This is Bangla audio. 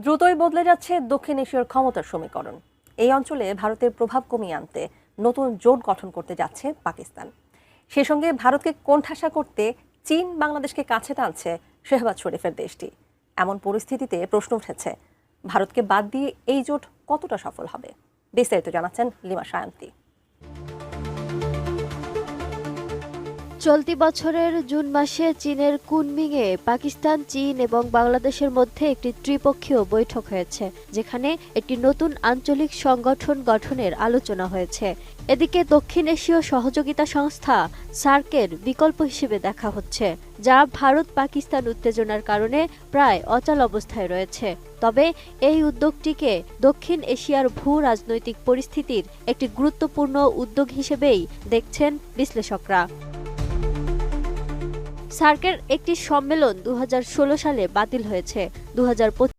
দ্রুতই বদলে যাচ্ছে দক্ষিণ এশিয়ার ক্ষমতার সমীকরণ। এই অঞ্চলে ভারতের প্রভাব কমিয়ে আনতে নতুন জোট গঠন করতে যাচ্ছে পাকিস্তান। সে সঙ্গে ভারতকে কোণঠাসা করতে চীন বাংলাদেশকে কাছে টানছে শেহবাজ শরীফের দেশটি। এমন পরিস্থিতিতে প্রশ্ন উঠেছে, ভারতকে বাদ দিয়ে এই জোট কতটা সফল হবে? বিস্তারিত জানাচ্ছেন লিমা সায়ন্তী। চলতি বছরের জুন মাসে চীনের কুনমিংয়ে পাকিস্তান, চীন এবং বাংলাদেশের মধ্যে একটি ত্রিপক্ষীয় বৈঠক হয়েছে, যেখানে একটি নতুন আঞ্চলিক সংগঠন গঠনের আলোচনা হয়েছে। এদিকে দক্ষিণ এশীয় সহযোগিতা সংস্থা সার্কের বিকল্প হিসেবে দেখা হচ্ছে, যা ভারত পাকিস্তান উত্তেজনার কারণে প্রায় অচল অবস্থায় রয়েছে। তবে এই উদ্যোগটিকে দক্ষিণ এশিয়ার ভূ রাজনৈতিক পরিস্থিতির একটি গুরুত্বপূর্ণ উদ্যোগ হিসেবেই দেখছেন বিশ্লেষকরা। সার্কের একটি সম্মেলন 2016 সালে বাতিল হয়েছে।